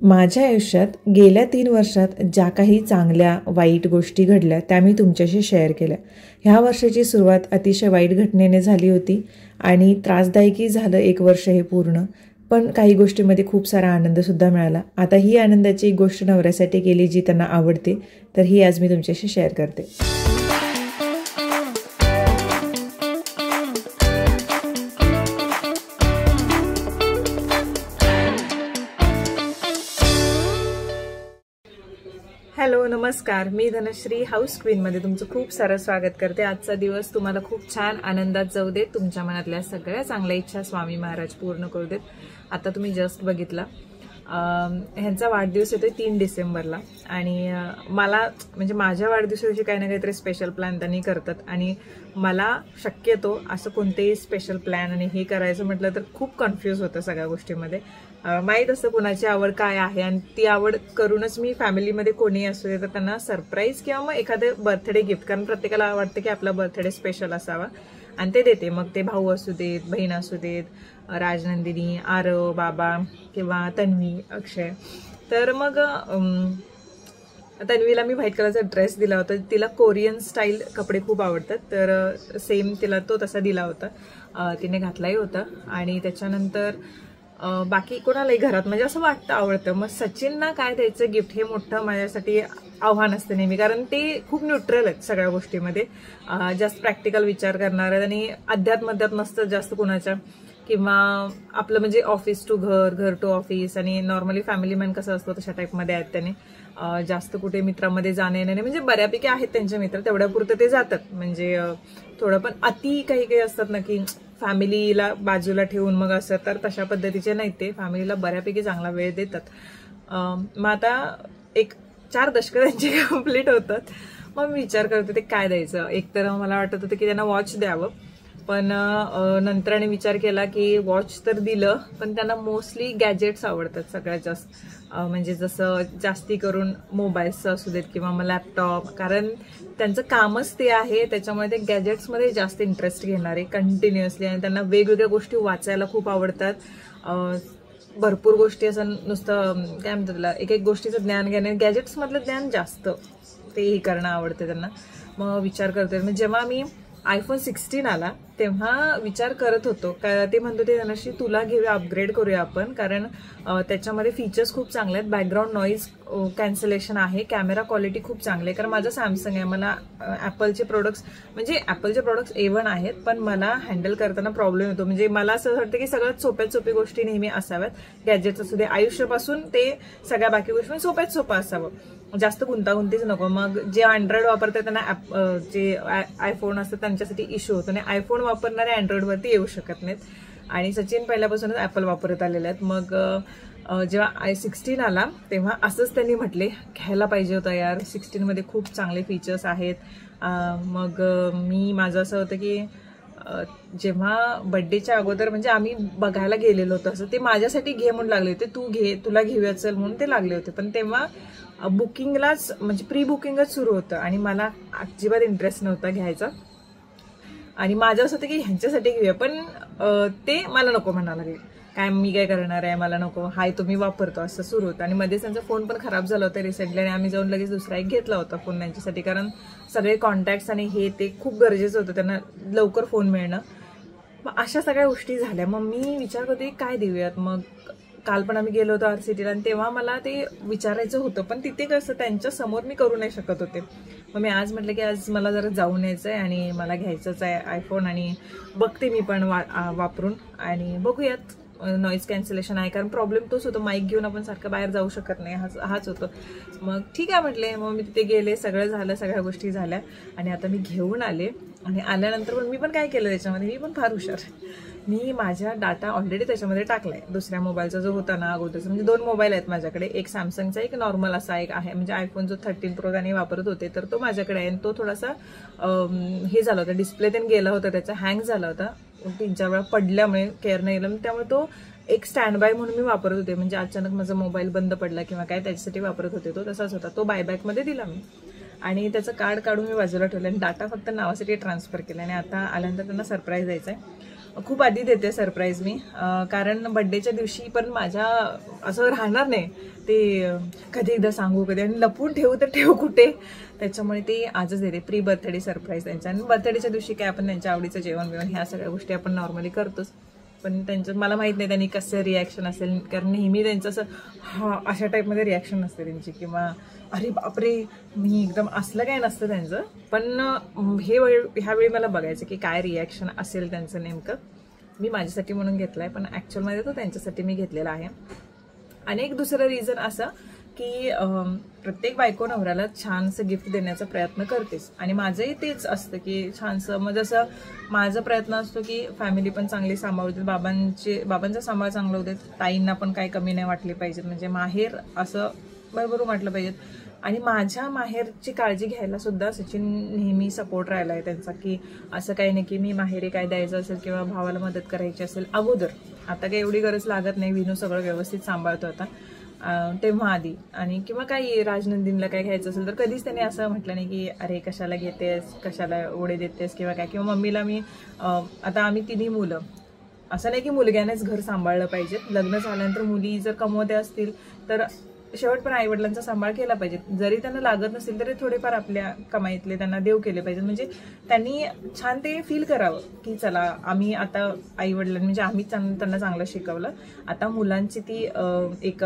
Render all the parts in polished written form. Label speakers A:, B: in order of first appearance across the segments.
A: माझ्या आयुष्यात गेल्या 3 वर्षात ज्या काही चांगल्या वाईट गोष्टी घडल्या त्या मी तुमच्याशी शेअर केल्या. ह्या वर्षाची सुरुवात अतिशय वाईट घटनेने झाली होती आणि त्रासदायकी झालं 1 वर्ष हे पूर्ण. पण काही गोष्टीमध्ये खूप सारा आनंदसुद्धा मिळाला. आता ही आनंदाची एक गोष्ट नवऱ्यासाठी केली जी त्यांना आवडते, तर ही आज मी तुमच्याशी शेअर करते. हॅलो, नमस्कार. मी धनश्री हाऊस क्वीनमध्ये तुमचं खूप सारं स्वागत करते. आजचा दिवस तुम्हाला खूप छान आनंदात जाऊ देत. तुमच्या मनातल्या सगळ्या चांगल्या इच्छा स्वामी महाराज पूर्ण करू देत. आता तुम्ही जस्ट बघितला ह्यांचा वाढदिवस येतोय 3 डिसेंबरला आणि मला म्हणजे माझ्या वाढदिवसाची काही ना काहीतरी स्पेशल प्लॅन त्यांनी करतात आणि मला शक्यतो असं कोणतेही स्पेशल प्लॅन आणि हे करायचं म्हटलं तर खूप कन्फ्यूज होतं सगळ्या गोष्टीमध्ये. माहीत असतं कोणाची आवड काय आहे आणि ती आवड करूनच मी फॅमिलीमध्ये कोणीही असू दे तर त्यांना सरप्राईज किंवा मग एखादं बर्थडे गिफ्ट, कारण प्रत्येकाला वाटतं की आपला बर्थडे स्पेशल असावा आणि ते देते. मग ते भाऊ असू देत, बहीण असू देत, राजनंदिनी, आरव, बाबा किंवा तन्वी, अक्षय. तर मग तन्वीला मी व्हाईट कलरचा ड्रेस दिला होता. तिला कोरियन स्टाईल कपडे खूप आवडतात, तर सेम तिला तो तसा दिला होता. तिने घातलाही होता आणि त्याच्यानंतर बाकी कोणालाही घरात म्हणजे असं वाटतं आवडतं. मग सचिनना काय द्यायचं गिफ्ट हे मोठं माझ्यासाठी आव्हान असतं नेहमी, कारण ते खूप न्यूट्रल आहेत सगळ्या गोष्टीमध्ये. जास्त प्रॅक्टिकल विचार करणार आहेत आणि अध्यात्मध्यात नसतं जास्त कुणाच्या, किंवा आपलं म्हणजे ऑफिस टू घर, घर टू ऑफिस आणि नॉर्मली फॅमिली मॅन कसं असतो तशा टाईपमध्ये आहेत त्याने. जास्त कुठे मित्रामध्ये जाणं येणं नाही, म्हणजे बऱ्यापैकी आहेत त्यांचे मित्र, तेवढ्यापुरतं ते जातात. म्हणजे थोडं पण अति काही काही असतात ना की फॅमिलीला बाजूला ठेवून मग असं, तर तशा पद्धतीचे नाही. ते फॅमिलीला बऱ्यापैकी चांगला वेळ देतात. मग आता 4 दशकं त्यांचे कम्प्लीट होतात. मग मी विचार करते ते काय द्यायचं. एक तर मला वाटत होतं की त्यांना वॉच द्यावं, पण नंतर आणि विचार केला की वॉच तर दिलं पण त्यांना मोस्टली गॅजेट्स आवडतात सगळ्यात जास्त. म्हणजे जसं जास्ती करून मोबाईल्सचं असू देत किंवा मग लॅपटॉप, कारण त्यांचं कामच ते आहे. त्याच्यामुळे ते गॅजेट्समध्ये जास्त इंटरेस्ट घेणार आहे कंटिन्युअसली आणि त्यांना वेगवेगळ्या गोष्टी वाचायला खूप आवडतात. भरपूर गोष्टी असं नुसतं काय म्हणतात त्याला, एक एक गोष्टीचं ज्ञान घेणे, गॅजेट्समधलं ज्ञान जास्त तेही करणं आवडते त्यांना. मग विचार करते, म्हणजे जेव्हा मी iPhone 16 आला तेव्हा विचार करत होतो का ते म्हणत होते धनश्री तुला घेऊया, अपग्रेड करूया आपण, कारण त्याच्यामध्ये फीचर्स खूप चांगले आहेत. बॅकग्राऊंड नॉईज कॅन्सलेशन आहे, कॅमेरा क्वालिटी खूप चांगली आहे. कारण माझं सॅमसंग आहे, मला ॲपलचे प्रोडक्ट्स म्हणजे ॲपलचे प्रोडक्ट्स A1 आहेत, पण मला हँडल करताना प्रॉब्लेम होतो. म्हणजे मला असं वाटतं की सगळ्यात सोप्यात सोपी गोष्टी नेहमी असाव्यात. गॅजेट्स असू दे, आयुष्यापासून ते सगळ्या बाकी गोष्टी सोप्यात सोपं असावं, जास्त गुंतागुंतीच नको. मग जे अँड्रॉइड वापरतात त्यांना जे आयफोन असतात त्यांच्यासाठी इश्यू होतो आणि आयफोन वापरणारे अँड्रॉइडवरती येऊ शकत नाहीत. आणि सचिन पहिल्यापासूनच ॲपल वापरत आलेले आहेत. मग जेव्हा i16 आला तेव्हा असंच त्यांनी म्हटले घ्यायला पाहिजे होतं यार, 16 मध्ये खूप चांगले फीचर्स आहेत. मग मी माझं असं होतं की जेव्हा बड्डेच्या अगोदर म्हणजे आम्ही बघायला गेलेलो होतो, असं ते माझ्यासाठी घे म्हणून लागले होते, तू घे, तुला घेऊया चल म्हणून ते लागले होते. पण तेव्हा बुकिंगलाच म्हणजे प्री बुकिंगच सुरू होतं आणि मला अजिबात इंटरेस्ट नव्हता घ्यायचा. आणि माझं असं होतं की ह्यांच्यासाठी घेऊया, पण ते मला नको म्हणायला लागले. काय मी काय करणार आहे, मला नको, हाय तुम्ही वापरतो, असं सुरू होतं. आणि मध्येच त्यांचा फोन पण खराब झाला होता रिसेंटली आणि आम्ही जाऊन लगेच दुसरा एक घेतला होता फोन त्यांच्यासाठी, कारण सगळे कॉन्टॅक्ट्स आणि हे ते खूप गरजेचं होतं त्यांना लवकर फोन मिळणं. मग अशा सगळ्या गोष्टी झाल्या. मग मी विचार करते काय देऊयात. मग काल पण आम्ही गेलो होतो RCTला आणि तेव्हा मला ते विचारायचं होतं, पण तिथे कसं त्यांच्या समोर मी करू नाही शकत होते. मग मी आज म्हटलं की आज मला जरा जाऊन यायचं आहे आणि मला घ्यायचंच आहे आयफोन आणि बघते मी पण वापरून आणि बघूयात. नॉईज कॅन्सलेशन आहे, कारण प्रॉब्लेम तोच होतो, माईक घेऊन आपण सारखं बाहेर जाऊ शकत नाही, हाच होतो. मग ठीक आहे म्हटले. मग मी तिथे गेले, सगळं झालं, सगळ्या गोष्टी झाल्या आणि आता मी घेऊन आले. आणि आल्यानंतर पण मी पण काय केलं त्याच्यामध्ये, मी पण फार हुशार, मी माझा डाटा ऑलरेडी त्याच्यामध्ये टाकलाय. दुसऱ्या मोबाईलचा जो होता ना अगोदरचा, म्हणजे 2 मोबाईल आहेत माझ्याकडे, एक सॅमसंगचा एक नॉर्मल असा एक आहे. म्हणजे आयफोन जो 13 प्रो त्याने वापरत होते तर तो माझ्याकडे आहे आणि तो थोडासा हे झाला होता, डिस्प्ले त्याने गेला होता, त्याचा हँग झाला होता 3-4 वेळा पडल्यामुळे, केअर नाही केलं, त्यामुळे तो एक स्टँड बाय म्हणून मी वापरत होते. म्हणजे अचानक माझा मोबाईल बंद पडला किंवा काय त्याच्यासाठी वापरत होते, तो तसाच होता. तो बायबॅकमध्ये दिला मी आणि त्याचं कार्ड काढून मी बाजूला ठेवलं आणि डाटा फक्त नावासाठी ट्रान्सफर केला आणि आता आल्यानंतर त्यांना सरप्राईज द्यायचा आहे. खूप आधी देते सरप्राईज मी, कारण बड्डेच्या दिवशी पण माझ्या असं राहणार नाही ते कधी एकदा सांगू कधी आणि लपून ठेवू तर ठेवू कुठे, त्याच्यामुळे ते आजच देते प्री बर्थडे सरप्राईज त्यांच्या. आणि बर्थडेच्या दिवशी काय आपण त्यांच्या आवडीचं जेवण बिवण ह्या सगळ्या गोष्टी आपण नॉर्मली करतोच, पण त्यांचं मला माहित नाही त्यांनी कसं रिॲक्शन असेल, कारण नेहमी त्यांचं असं हा अशा टाईपमध्ये रिॲक्शन नसते त्यांची, किंवा अरे बापरे मी एकदम असलं काय नसतं त्यांचं. पण ह्यावेळी मला बघायचं की काय रिॲक्शन असेल त्यांचं नेमकं. मी माझ्यासाठी म्हणून घेतलाय, पण ॲक्च्युअलमध्ये तो त्यांच्यासाठी मी घेतलेला आहे. आणि एक दुसरं रिझन असं की प्रत्येक बायको नवऱ्याला छानसं गिफ्ट देण्याचा प्रयत्न करतेच, आणि माझंही तेच असतं की छानसं, मग जसं माझा प्रयत्न असतो की फॅमिली पण चांगली सांभाळते, बाबांचा सांभाळ चांगला होते, ताईंना पण काही कमी नाही वाटली पाहिजेत, म्हणजे माहेर असं बरोबर वाटलं पाहिजेत. आणि माझ्या माहेरची काळजी घ्यायला सुद्धा सचिन नेहमी सपोर्ट राहिला आहे त्यांचा, की असं काही नाही की मी माहेरी काय द्यायचं असेल किंवा भावाला मदत करायची असेल अगोदर, आता काही एवढी गरज लागत नाही, विनू सगळं व्यवस्थित सांभाळतो आता, तेव्हा आधी, आणि किंवा काही राजनंदिनीला काय घ्यायचं असेल तर कधीच त्याने असं म्हटलं नाही की अरे कशाला घेतेस, कशाला ओढे देतेस किंवा काय. किंवा मम्मीला मी आता आम्ही तिन्ही मुलं, असं नाही की मुलग्यानेच घर सांभाळलं पाहिजे, लग्न झाल्यानंतर मुली जर कमवते असतील तर शेवट पण आईवडिलांचा सांभाळ केला पाहिजे, जरी त्यांना लागत नसेल तरी थोडेफार आपल्या कमाईतले त्यांना देव केले पाहिजे, म्हणजे त्यांनी छान ते फील करावं की चला आम्ही आता आईवडिलांनी म्हणजे आम्ही त्यांना चांगलं शिकवलं, आता मुलांची ती एक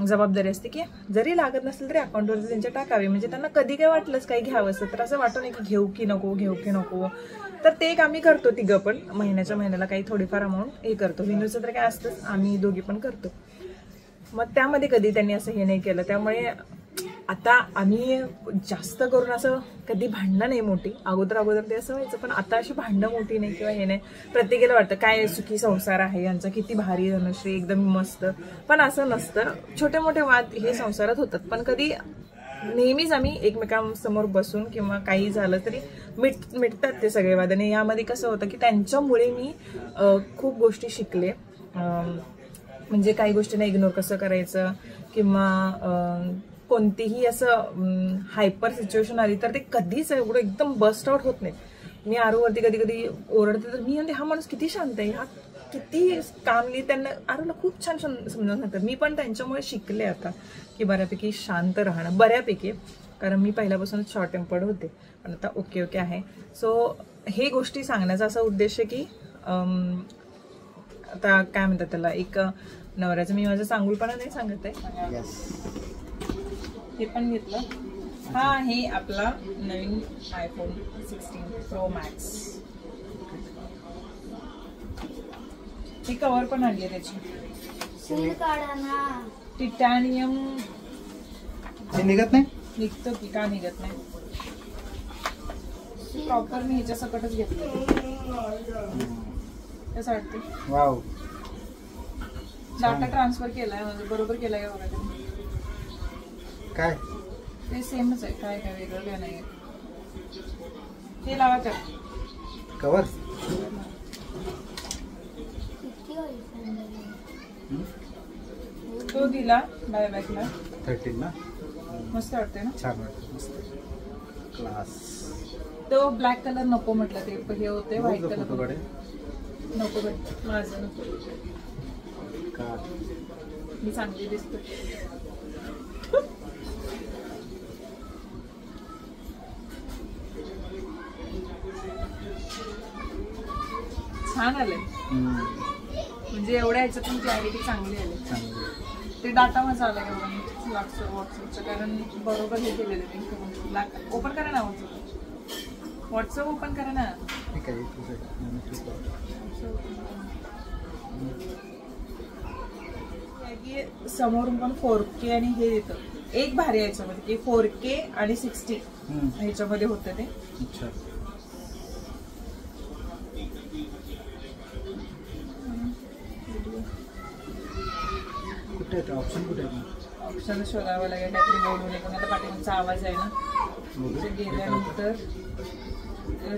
A: जबाबदारी असते की जरी लागत नसेल तरी अकाउंटवर त्यांच्या टाकावे, म्हणजे त्यांना कधी काय वाटलंच काही घ्यावं असतं तर असं वाटू नाही की घेऊ की नको. तर ते एक आम्ही करतो तिघं पण, महिन्याला काही थोडीफार अमाऊंट हे करतो. विनूचं तर काय असतंच, आम्ही दोघी पण करतो. मग त्यामध्ये कधी त्यांनी असं हे नाही केलं, त्यामुळे आता आम्ही जास्त करून असं कधी भांडणं नाही मोठी, अगोदर ते असं व्हायचं, पण आता अशी भांडणं मोठी नाही किंवा हे नाही. प्रत्येकाला वाटतं काय सुखी संसार आहे यांचा, किती भारी धनुश्री एकदम मस्त, पण असं नसतं. छोटे मोठे वाद हे संसारात होतात, पण कधी नेहमीच आम्ही एकमेकांसमोर बसून किंवा काही झालं तरी मिटतात ते सगळे वाद. आणि यामध्ये कसं होतं की त्यांच्यामुळे मी खूप गोष्टी शिकले, म्हणजे काही गोष्टींना इग्नोर कसं करायचं, किंवा कोणतीही असं हायपर सिच्युएशन आली तर ते कधीच एवढं एकदम बस्ट आउट होत नाही. मी आरूवरती कधी कधी ओरडते तर मी म्हणते हा माणूस किती शांत आहे, हा किती कामली, त्यांना आरूला खूप छान समजावून सांगतात. मी पण त्यांच्यामुळे शिकले आता की बऱ्यापैकी शांत राहणं, बऱ्यापैकी, कारण मी पहिल्यापासूनच शॉर्ट टेम्पर्ड होते, पण आता ओके आहे. सो हे गोष्टी सांगण्याचा असा उद्देश आहे की आता काय म्हणतात त्याला, एक नवऱ्याचं मी माझं सांगूलपणा नाही सांगत आहे. हे पण घेतलं, हा हे आपला नवीन iPhone 16 Pro Max, ही कव्हर पण आणली आहे त्याची, टिटॅनियम.
B: निघत नाही,
A: निघतो की का निघत नाही, प्रॉपर मी ह्याच्या सकटच घेतलं. कसं वाटते,
B: वाव,
A: डाटा ट्रान्सफर केलाय म्हणजे बरोबर केलाय का बघा तुम्ही,
B: काय
A: ते सेमच आहे, काय काय वेगळं काय नाही. हे लावा का
B: कवर,
A: तो दिला बायबॅकला
B: 13 ना,
A: मस्त वाटतंय ना,
B: छान वाटतं, मस्त क्लास.
A: तो ब्लॅक कलर नको म्हटलं, ते हे होते व्हाईट कलर नको, माझं नको, मी चांगली दिसते. छान आले, म्हणजे एवढ्या ह्याच्यात पण क्लॅरिटी चांगली आली. ते डाटा माझा आला एवढं व्हॉट्सअपचं, कारण बरोबर हे केलेलं मी. ओपन करा ना व्हॉट्सअप ओपन करा ना. समोरून पण 4K आणि हे येतं, एक भारी याच्यामध्ये की 4K आणि 60 ह्याच्यामध्ये होतं ते. ऑप्शन शोधावं लागेल, काहीतरी बोलू नये, पण आता पाठीमागचा आवाज आहे ना, गेल्यानंतर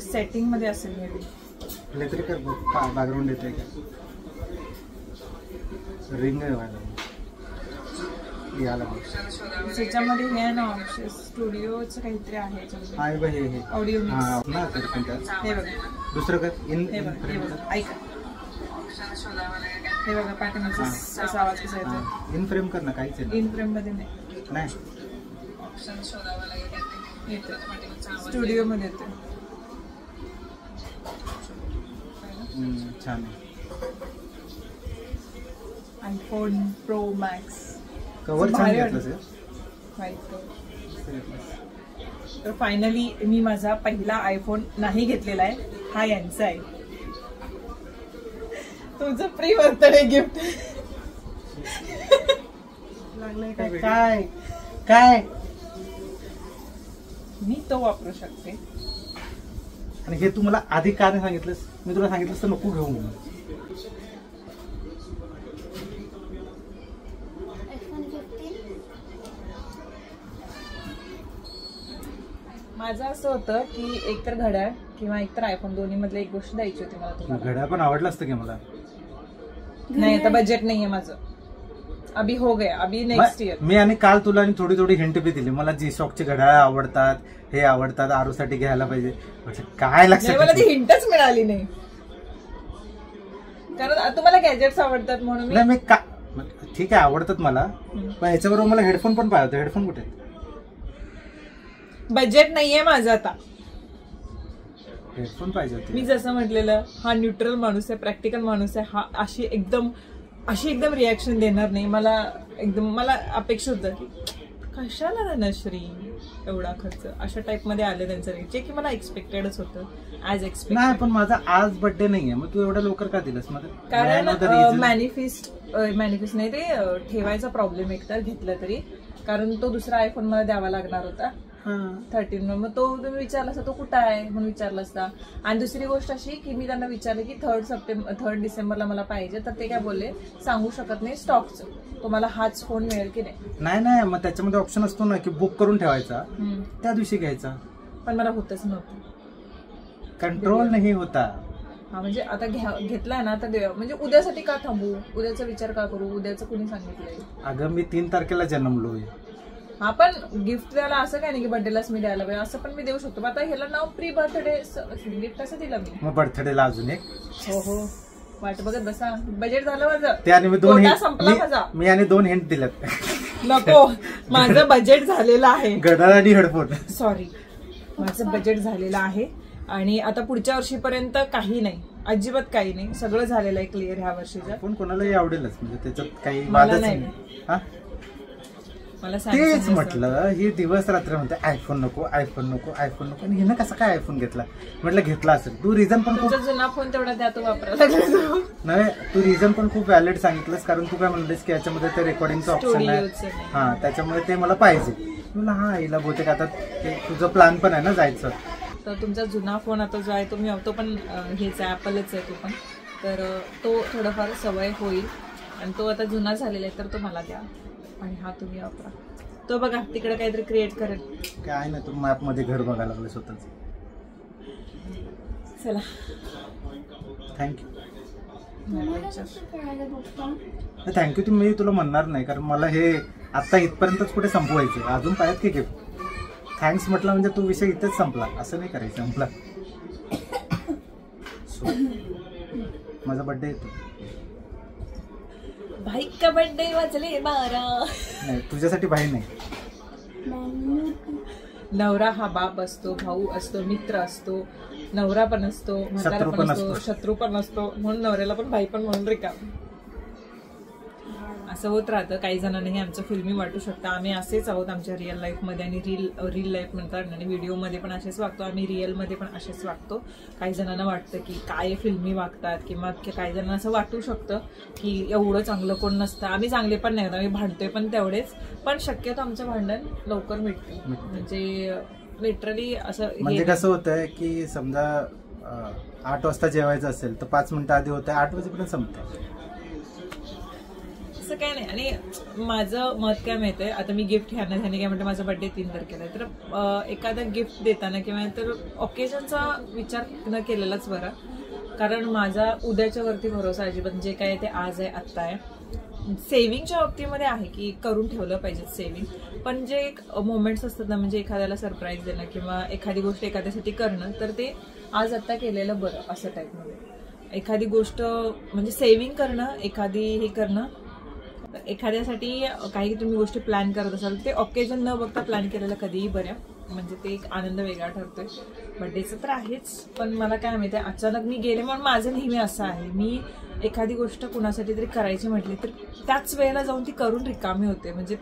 A: सेटिंग मध्ये असेल मे बी.
B: बॅकग्राऊंड येते का, रिंग
A: त्याच्यामध्ये हे आहे ना ऑप्शन, स्टुडिओचं काहीतरी आहे ऑडिओ मिक्स. हे बघा
B: दुसरं काय
A: ऐका, हे बघा पॅटर्नचा असा आवाज कसा येतो.
B: इन फ्रेम कर ना, काहीच आहे
A: इन फ्रेम मध्ये नाही,
B: नाही.
A: ऑप्शन शोधावा लागेल. येतो स्टुडिओ मध्ये येतो.
B: छान आहे.
A: आयफोन प्रो मॅक्स
B: कव्हर छान घेतलं सर.
A: तर फायनली मी माझा पहिला आयफोन नाही घेतलेला आहे, हा यांचा आहे. तुमचं प्री बर्थडे गिफ्ट लागलंय काय काय काय मी तो वापरू शकते.
B: आणि हे तू मला आधी का नाही सांगितलंस? मी तुला सांगितलं तर नको घेऊ म्हणून.
A: माझं असं होतं की एकतर घड्याळ किंवा एकतर आयफोन, दोन्ही मधले एक गोष्ट द्यायची होती मला तुम्हाला.
B: घड्याळ पण आवडलं असतं की मला.
A: नाही आता बजेट नाहीये माझं. अभी हो गया, अभी नेक्स्ट इयर.
B: मी आणि काल तुला थोडी थोडी हिंट बी दिली. मला जी शॉकचे घड्याळ आवडतात, हे आवडतात, आरूसाठी घ्यायला पाहिजे. काय लक्षात
A: मला ती हिंटच मिळाली नाही, कारण तुम्हाला गॅजेट्स आवडतात म्हणून.
B: मी ठीक आहे आवडतात मला, पण ह्याच्याबरोबर मला हेडफोन पण पाहिजे होते. हेडफोन कुठे?
A: बजेट नाहीये माझं आता.
B: हेडफोन पाहिजे होते.
A: मी जसं म्हटलेलं, हा न्यूट्रल माणूस आहे, प्रॅक्टिकल माणूस आहे. हा अशी एकदम रिॲक्शन देणार नाही. मला अपेक्षा होतं की कशाला धनश्री एवढा खर्च, अशा टाइप मध्ये आलं त्यांचं रेट, जे की मला एक्सपेक्टेडच होतं. As expected.
B: नाही पण माझा आज बर्थडे नाहीये, मग तू एवढ्या लवकर का दिलंस?
A: कारण मॅनिफेस्ट नाही, ते ठेवायचा प्रॉब्लेम एकतर घेतलं तरी, कारण तो दुसरा आयफोन मला द्यावा लागणार होता 13. मग तो तुम्ही विचारला असता तो कुठं आहे म्हणून विचारला असता. आणि दुसरी गोष्ट अशी की मी त्यांना विचारलं की 3 डिसेंबरला मला पाहिजे, तर ते काय बोलले, सांगू शकत नाही स्टॉकचं, तुम्हाला हाच फोन मिळेल की नाही.
B: नाही मग त्याच्यामध्ये ऑप्शन असतो ना की बुक करून ठेवायचा, त्या दिवशी घ्यायचा.
A: पण मला होतच नव्हतं,
B: कंट्रोल नाही होता.
A: हा म्हणजे आता घेतलाय ना तर म्हणजे उद्यासाठी का थांबू, उद्याचा विचार का करू, उद्याचं कुणी सांगितलंय.
B: अगं मी 3 तारखेला जन्मलोय.
A: हा पण गिफ्ट द्यायला असं काय नाही की बर्थडेलाच मी द्यायला पाहिजे, असं पण मी देऊ शकतो. आता ह्याला नाव प्री बर्थडे गिफ्ट असं दिलं मी.
B: मग बर्थडेला अजून एक.
A: हो वाट बघत बसा. बजेट झालं माझं,
B: त्याने मी 2 हिंट
A: संपला माझा.
B: मी आणि 2 हिंट दिल्यात.
A: नको, माझं बजेट झालेलं आहे.
B: घड्याळ आणि हेडफोन.
A: सॉरी, माझं बजेट झालेलं आहे. आणि आता पुढच्या वर्षीपर्यंत काही नाही, अजिबात काही नाही, सगळं झालेलं आहे क्लिअर ह्या वर्षीचं.
B: पण कोणालाही आवडेलच, म्हणजे त्याच्यात काही
A: मला नाही. मला
B: तेच म्हटलं, ही दिवस रात्र म्हणते आयफोन नको आयफोन नको आयफोन नको, आणि हिनं कसा काय आयफोन घेतला? म्हटलं घेतला असेल तू, रिझन पण खूप
A: जुना फोन तेवढा द्या तो वापरायला
B: नाही. तू रिझन पण खूप व्हॅलिड सांगितलंस, कारण तू काय म्हणलीस की याच्यामध्ये ते रेकॉर्डिंगचं ऑप्शन आहे, हा त्याच्यामुळे ते मला पाहिजे. तुला हा आईला बहुतेक आता तुझं प्लॅन पण आहे ना जायचं.
A: तर तुमचा जुना फोन आता जो आहे तो पण हेच आहे, ऍपलच आहे तो पण. तर तो थोडंफार सवय होईल, आणि तो आता जुना झालेला आहे तर तो मला द्या, आणि हा तुम्ही वापरा. तो बघा तिकडे काहीतरी क्रिएट करेल.
B: काय नाही, तू मॅप मध्ये घर बघायला लागले स्वतःच.
A: चला
B: थँक्यू. थँक्यू तुम्ही मी तुला म्हणणार नाही, कारण मला हे आता इथपर्यंतच कुठे संपवायचे, अजून पाहिजे की गिफ्ट. थँक्स म्हटलं म्हणजे तो विषय इथेच संपला, असं नाही करायचं. संपला. माझा बर्थडे येतो.
A: भाई का बर्थडे वाजले 12.
B: नाही तुझ्यासाठी भाई नाही.
A: नवरा हा बाप असतो, भाऊ असतो, मित्र असतो, नवरा पण असतो, म्हातारा पण असतो, शत्रू पण असतो, म्हणून नवऱ्याला पण भाई पण म्हणून रिकाम. असं होत राहतं. काही जणांना हे आमचं फिल्मी वाटू शकतं, आम्ही असेच आहोत आमच्या रिअल लाईफमध्ये, आणि रील लाईफ म्हणतात, आणि व्हिडिओमध्ये पण असेच वागतो आम्ही, रिअलमध्ये पण असेच वागतो. काही जणांना वाटतं की काय फिल्मी वागतात, किंवा काही जणांना असं वाटू शकतं की एवढं चांगलं कोण नसतं. आम्ही चांगले पण नाही, आम्ही भांडतोय पण तेवढेच, पण शक्यतो आमचं भांडण लवकर मिटतं. म्हणजे लिटरली असं
B: म्हणजे कसं होतंय की समजा 8 वाजता जेवायचं असेल तर 5 मिनिटं आधी होतं, 8 वाजेपर्यंत संपतं.
A: असं काय नाही. आणि माझं मत काय माहिती आहे, आता मी गिफ्ट ह्याने काय म्हणते, माझा बर्थडे 3 तारखेला आहे, तर एखादं गिफ्ट देताना किंवा तर ऑकेजनचा विचार न केलेलाच बरा, कारण माझा उद्याच्या वरती भरोसा अजिबात, जे काय ते आज आहे आत्ता आहे. सेव्हिंगच्या बाबतीमध्ये आहे की करून ठेवलं पाहिजे सेव्हिंग, पण जे एक मोमेंट्स असतात ना, म्हणजे एखाद्याला सरप्राईज देणं किंवा एखादी गोष्ट एखाद्यासाठी करणं, तर ते आज आत्ता केलेलं बरं असं टाईपमध्ये. एखादी गोष्ट म्हणजे सेव्हिंग करणं, एखादी हे करणं, एखाद्यासाठी काही तुम्ही गोष्टी प्लॅन करत असाल ते ऑकेजन न बघता प्लॅन केलेलं कधीही बरं, म्हणजे ते एक आनंद वेगळा ठरतोय. बर्थडेचं तर आहेच, पण मला काय माहिती अचानक मी गेले म्हणून माझं नेहमी असं आहे, मी एखादी गोष्ट कुणासाठी तरी करायची म्हटली तर त्याच वेळेला जाऊन ती करून रिकामी होते. म्हणजे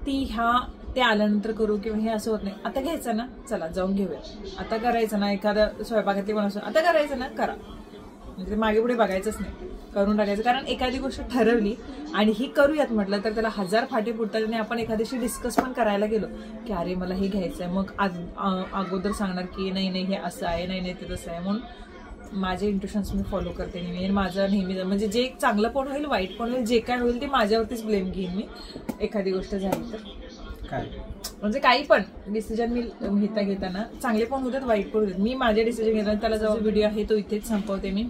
A: ती ते आल्यानंतर करू किंवा हे असं होत नाही. आता घ्यायचं ना, चला जाऊन घेऊया. आता करायचं ना, एखादा स्वयंपाकातली पण असं आता करायचं ना, करा. म्हणजे मागे पुढे बघायचंच नाही, करून टाकायचं. कारण एखादी गोष्ट ठरवली आणि ही करूयात म्हटलं तर त्याला 1000 फाटे फुटतात. आणि आपण एखाद्याशी डिस्कस पण करायला गेलो की अरे मला हे घ्यायचंय, मग अगोदर सांगणार की नाही हे असं आहे, नाही ते तसं आहे. म्हणून माझे इंट्युशन्स मी फॉलो करते नेहमी. माझं नेहमी म्हणजे जे चांगलं पण होईल, वाईट पण होईल, जे काय होईल ते माझ्यावरतीच ब्लेम घेईन मी. एखादी गोष्ट झाली तर
B: काय
A: म्हणजे काही पण डिसिजन मी घेताना चांगले पण होतात, वाईट पण होतात. मी माझे डिसिजन घेताना त्याला जो व्हिडिओ आहे तो इथेच संपवते मी.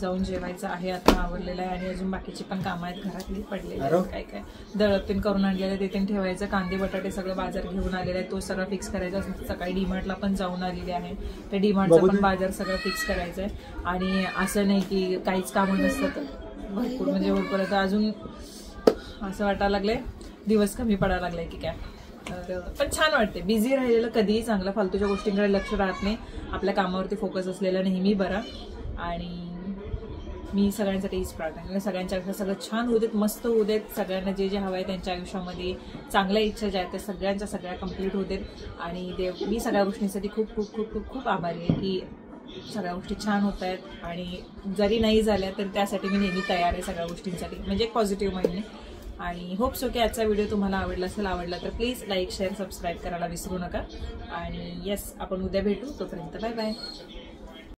A: जाऊन जेवायचं आहे, आता आवडलेलं आहे. आणि अजून बाकीची पण कामं आहेत घरातली पडलेली, काय दळपतीन करून आणलेलं ते पण ठेवायचं. कांदे बटाटे सगळं बाजार घेऊन आलेला आहे, तो सगळं फिक्स करायचा. सकाळी डीमार्टला पण जाऊन आलेले आहे, त्या डीमार्टचा पण बाजार सगळं फिक्स करायचं आहे. आणि असं नाही की काहीच कामं नसतं, भरपूर म्हणजे भरपूर. आता अजून असं वाटायला लागलंय दिवस कमी पडायला लागलाय की काय. पण छान वाटते बिझी राहिलेलं कधीही चांगलं, फालतूच्या गोष्टींकडे लक्ष राहत नाही, आपल्या कामावरती फोकस असलेला नेहमी बरा. आणि मी सगळ्यांसाठी हीच प्रार्थना, सगळ्यांच्या आयुष्यात सगळं छान होऊ देत, मस्त होऊ देत. सगळ्यांना जे हवं आहे त्यांच्या आयुष्यामध्ये चांगल्या इच्छा ज्या आहेत त्या सगळ्या कंप्लीट होऊ देत. आणि मी सगळ्या गोष्टींसाठी खूप खूप खूप खूप खूप आभारी आहे की सगळ्या गोष्टी छान होत आहेत. आणि जरी नाही झाल्या तर त्यासाठी मी नेहमी तयार आहे सगळ्या गोष्टींसाठी, म्हणजे एक पॉझिटिव्ह माइंडने. आणि होप सो की आजचा व्हिडिओ तुम्हाला आवडला असेल. आवडला तर प्लीज लाईक शेअर सबस्क्राईब करायला विसरू नका. आणि येस, आपण उद्या भेटू, तोपर्यंत बाय बाय.